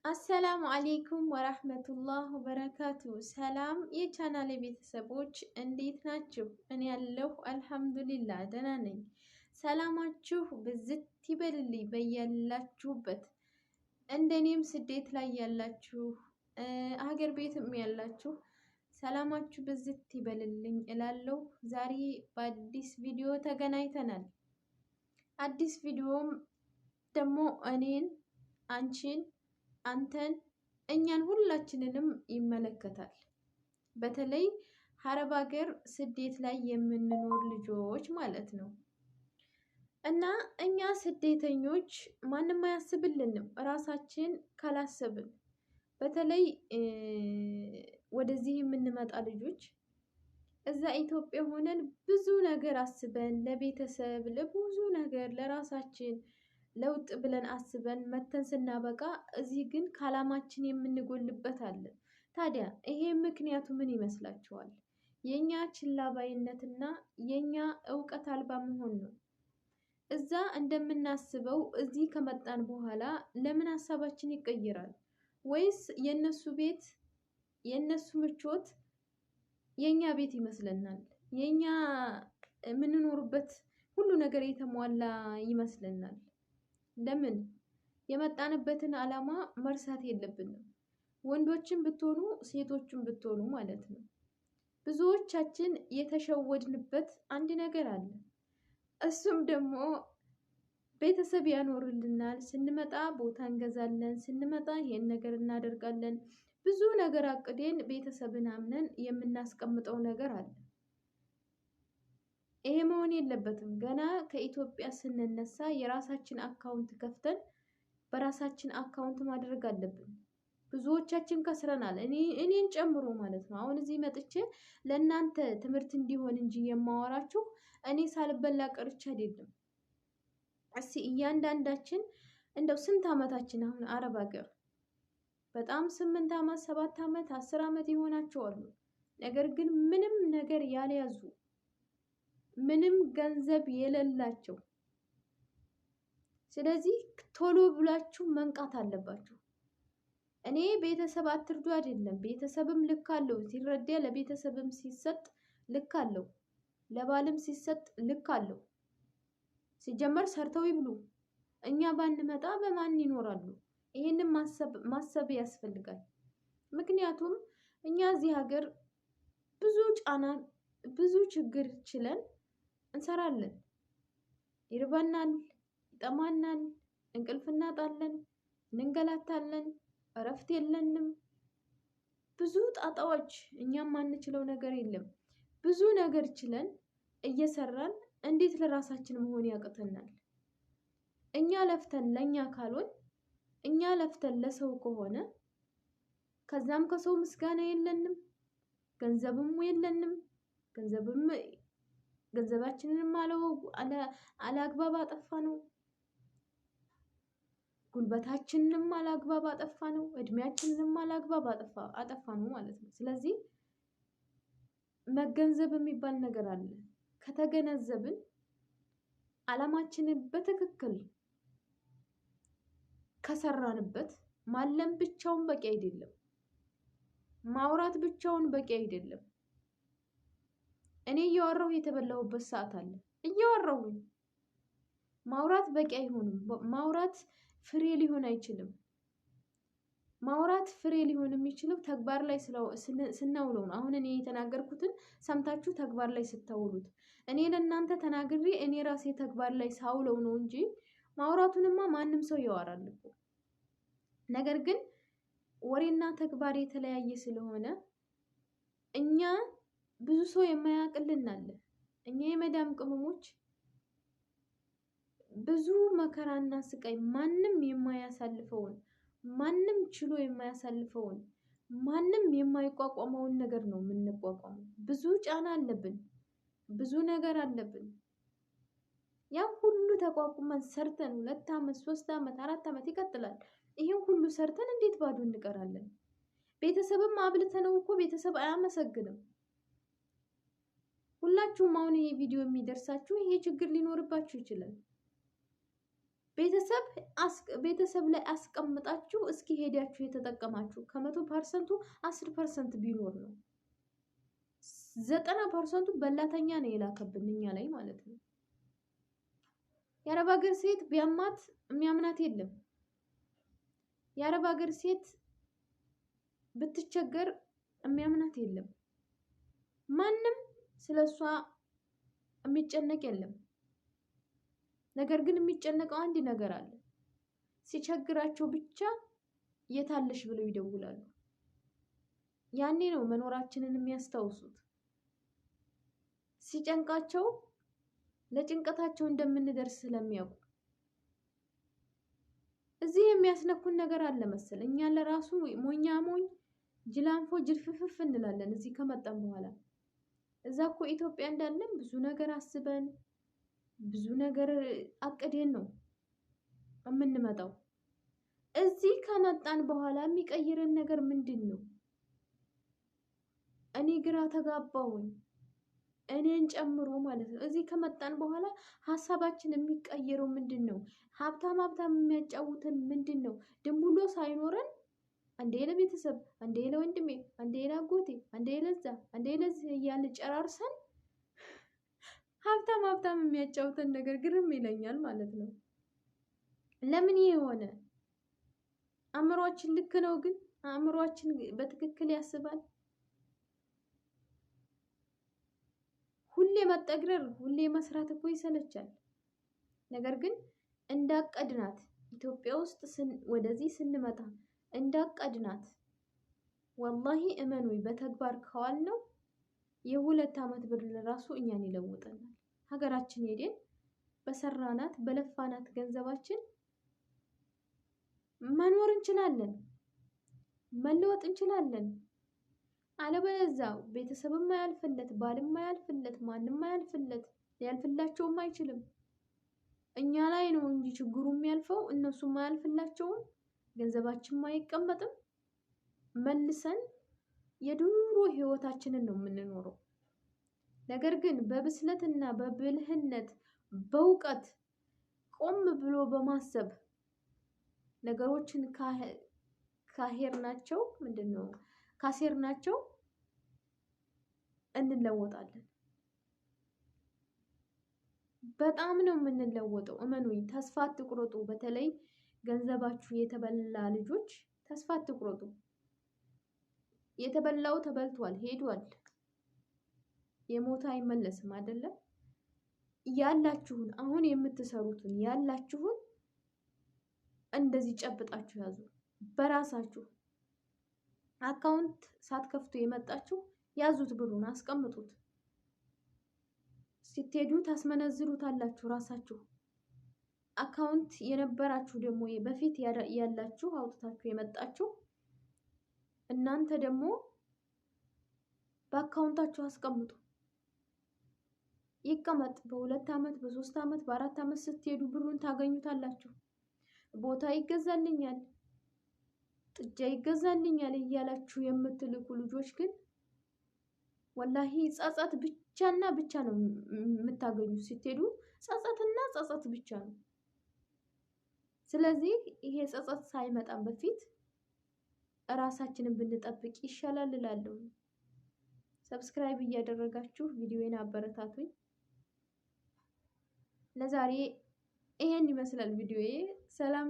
አሰላሙ አሌይኩም ወራህመቱላህ ወበረካቱ። ሰላም የቻናሌ ቤተሰቦች እንዴት ናችሁ? እኔ ያለሁ አልሐምዱሊላህ ደህና ነኝ። ሰላማችሁ ብዝት ይበልልኝ በያላችሁበት። እንደኔም ስደት ላይ ያላችሁ ሀገር ቤትም ያላችሁ ሰላማችሁ ብዝት ይበልልኝ እላለሁ። ዛሬ በአዲስ ቪዲዮ ተገናኝተናል። አዲስ ቪዲዮም ደግሞ እኔን አንቺን አንተን እኛን ሁላችንንም ይመለከታል። በተለይ ሀረብ ሀገር ስደት ላይ የምንኖር ልጆች ማለት ነው። እና እኛ ስደተኞች ማንም አያስብልንም ራሳችን ካላሰብን። በተለይ ወደዚህ የምንመጣ ልጆች እዛ ኢትዮጵያ ሆነን ብዙ ነገር አስበን ለቤተሰብ ለብዙ ነገር ለራሳችን ለውጥ ብለን አስበን መተን ስናበቃ እዚህ ግን ካላማችን የምንጎልበት አለ። ታዲያ ይሄ ምክንያቱ ምን ይመስላችኋል? የኛ ችላባይነትና የኛ እውቀት አልባ መሆን ነው። እዛ እንደምናስበው እዚህ ከመጣን በኋላ ለምን ሀሳባችን ይቀይራል? ወይስ የነሱ ቤት የነሱ ምቾት የኛ ቤት ይመስለናል? የኛ የምንኖርበት ሁሉ ነገር የተሟላ ይመስለናል? ለምን የመጣንበትን ዓላማ መርሳት የለብንም። ወንዶችን ብትሆኑ ሴቶችን ብትሆኑ ማለት ነው። ብዙዎቻችን የተሸወድንበት አንድ ነገር አለ። እሱም ደግሞ ቤተሰብ ያኖርልናል፣ ስንመጣ ቦታ እንገዛለን፣ ስንመጣ ይሄን ነገር እናደርጋለን። ብዙ ነገር አቅዴን ቤተሰብን አምነን የምናስቀምጠው ነገር አለ። ይሄ መሆን የለበትም። ገና ከኢትዮጵያ ስንነሳ የራሳችን አካውንት ከፍተን በራሳችን አካውንት ማድረግ አለብን። ብዙዎቻችን ከስረናል፣ እኔን ጨምሮ ማለት ነው። አሁን እዚህ መጥቼ ለእናንተ ትምህርት እንዲሆን እንጂ የማወራችሁ እኔ ሳልበላ ቀርቼ አይደለም። እስኪ እያንዳንዳችን እንደው ስንት ዓመታችን አሁን አረብ ሀገር በጣም 8 ዓመት 7 ዓመት 10 ዓመት ይሆናቸዋል። ነገር ግን ምንም ነገር ያልያዙ ምንም ገንዘብ የሌላቸው። ስለዚህ ቶሎ ብላችሁ መንቃት አለባችሁ። እኔ ቤተሰብ አትርዱ አይደለም፣ ቤተሰብም ልክ አለው። ሲረዳ ለቤተሰብም ሲሰጥ ልክ አለው፣ ለባልም ሲሰጥ ልክ አለው። ሲጀመር ሰርተው ይብሉ። እኛ ባንመጣ በማን ይኖራሉ? ይሄንን ማሰብ ያስፈልጋል። ምክንያቱም እኛ እዚህ ሀገር ብዙ ጫና ብዙ ችግር ችለን እንሰራለን። ይርበናል፣ ይጠማናል፣ እንቅልፍ እናጣለን፣ እንንገላታለን፣ እረፍት የለንም። ብዙ ጣጣዎች፣ እኛም ማንችለው ነገር የለም። ብዙ ነገር ችለን እየሰራን እንዴት ለራሳችን መሆን ያቅተናል? እኛ ለፍተን ለኛ ካልሆን እኛ ለፍተን ለሰው ከሆነ ከዛም ከሰው ምስጋና የለንም፣ ገንዘብም የለንም። ገንዘባችንንም አላግባብ አጠፋ ነው፣ ጉልበታችንንም አላግባብ አጠፋ ነው፣ እድሜያችንንም አላግባብ አጠፋ ነው ማለት ነው። ስለዚህ መገንዘብ የሚባል ነገር አለ። ከተገነዘብን ዓላማችንን በትክክል ከሰራንበት ማለም ብቻውን በቂ አይደለም፣ ማውራት ብቻውን በቂ አይደለም። እኔ እያወራሁ የተበላሁበት ሰዓት አለ። እያወራሁኝ ማውራት በቂ አይሆንም። ማውራት ፍሬ ሊሆን አይችልም። ማውራት ፍሬ ሊሆን የሚችለው ተግባር ላይ ስናውለው ነው። አሁን እኔ የተናገርኩትን ሰምታችሁ ተግባር ላይ ስታውሉት፣ እኔ ለእናንተ ተናግሬ እኔ ራሴ ተግባር ላይ ሳውለው ነው እንጂ ማውራቱንማ ማንም ሰው ያወራል እኮ። ነገር ግን ወሬና ተግባር የተለያየ ስለሆነ እኛ ብዙ ሰው የማያውቅልን አለ። እኛ የመዳም ቅመሞች ብዙ መከራና ስቃይ ማንም የማያሳልፈውን ማንም ችሎ የማያሳልፈውን ማንም የማይቋቋመውን ነገር ነው የምንቋቋመው። ብዙ ጫና አለብን፣ ብዙ ነገር አለብን። ያም ሁሉ ተቋቁመን ሰርተን 2 ዓመት 3 ዓመት 4 ዓመት ይቀጥላል። ይሄን ሁሉ ሰርተን እንዴት ባዶ እንቀራለን? ቤተሰብም አብልተነው እኮ ቤተሰብ አያመሰግንም። ሁላችሁም አሁን ይሄ ቪዲዮ የሚደርሳችሁ ይሄ ችግር ሊኖርባችሁ ይችላል። ቤተሰብ ላይ አስቀምጣችሁ እስኪ ሄዳችሁ የተጠቀማችሁ ከ100% 10% ቢኖር ነው። 90% በላተኛ ነው የላከብን እኛ ላይ ማለት ነው። የአረብ ሀገር ሴት ቢያማት የሚያምናት የለም። የአረብ ሀገር ሴት ብትቸገር የሚያምናት የለም። ማንም ስለሷ የሚጨነቅ የለም። ነገር ግን የሚጨነቀው አንድ ነገር አለ። ሲቸግራቸው ብቻ የታለሽ ብለው ይደውላሉ። ያኔ ነው መኖራችንን የሚያስታውሱት። ሲጨንቃቸው ለጭንቀታቸው እንደምንደርስ ስለሚያውቁ እዚህ የሚያስነኩን ነገር አለ መሰል። እኛ ለራሱ ሞኛ ሞኝ ጅላንፎ ጅልፍፍፍ እንላለን እዚህ ከመጣን በኋላ። እዛ እኮ ኢትዮጵያ እንዳለን ብዙ ነገር አስበን ብዙ ነገር አቅደን ነው የምንመጣው። እዚህ ከመጣን በኋላ የሚቀይረን ነገር ምንድን ነው? እኔ ግራ ተጋባሁኝ፣ እኔን ጨምሮ ማለት ነው። እዚህ ከመጣን በኋላ ሀሳባችን የሚቀየረው ምንድን ነው? ሀብታም የሚያጫውተን ምንድን ነው? ድንቡሎ ሳይኖረን አንዴ ለቤተሰብ፣ አንዴ ለወንድሜ፣ አንዴ ለአጎቴ፣ አንዴ ለዛ፣ አንዴ ለዚህ እያልን ጨራርሰን ሀብታም የሚያጫውተን ነገር ግርም ይለኛል ማለት ነው። ለምን ይሄ ሆነ? አእምሯችን ልክ ነው? ግን አእምሯችን በትክክል ያስባል? ሁሌ መጠግረር፣ ሁሌ መስራት እኮ ይሰለቻል። ነገር ግን እንዳቀድናት ኢትዮጵያ ውስጥ ወደዚህ ስንመጣ እንዳቀድናት ወላሂ እመኑኝ በተግባር ከዋል ነው የ2 ዓመት ብር ለራሱ እኛን ይለውጠናል። ሀገራችን ሄደን በሰራናት በለፋናት ገንዘባችን መኖር እንችላለን፣ መለወጥ እንችላለን። አለበለዚያ ቤተሰብም ማያልፍለት፣ ባልም ማያልፍለት፣ ማንም ማያልፍለት፣ ሊያልፍላቸውም አይችልም። እኛ ላይ ነው እንጂ ችግሩ የሚያልፈው እነሱም ማያልፍላቸውም፣ ገንዘባችን አይቀመጥም። መልሰን የድሮ ህይወታችንን ነው የምንኖረው። ነገር ግን በብስለትና በብልህነት በእውቀት ቆም ብሎ በማሰብ ነገሮችን ካሴርናቸው እንለወጣለን። በጣም ነው የምንለወጠው። እመኑኝ፣ ተስፋ አትቁረጡ። በተለይ ገንዘባችሁ የተበላ ልጆች ተስፋ አትቁረጡ። የተበላው ተበልቷል፣ ሄዷል። የሞተ አይመለስም አይደለም። ያላችሁን አሁን የምትሰሩትን ያላችሁን እንደዚህ ጨብጣችሁ ያዙ። በራሳችሁ አካውንት ሳትከፍቱ የመጣችሁ ያዙት፣ ብሩን አስቀምጡት። ስትሄዱ ታስመነዝሩታላችሁ ራሳችሁ። አካውንት የነበራችሁ ደግሞ በፊት ያላችሁ አውጥታችሁ የመጣችሁ እናንተ ደግሞ በአካውንታችሁ አስቀምጡ። ይቀመጥ። በ2 ዓመት በ3 ዓመት በ4 ዓመት ስትሄዱ ብሩን ታገኙታላችሁ። ቦታ ይገዛልኛል፣ ጥጃ ይገዛልኛል እያላችሁ የምትልኩ ልጆች ግን ወላሂ ጸጸት ብቻና ብቻ ነው የምታገኙት። ስትሄዱ ጸጸትና ጸጸት ብቻ ነው። ስለዚህ ይሄ ጸጸት ሳይመጣም በፊት እራሳችንን ብንጠብቅ ይሻላል እላለሁ። ሰብስክራይብ እያደረጋችሁ ቪዲዮዬን አበረታቱኝ። ለዛሬ ይሄን ይመስላል ቪዲዮዬ። ሰላም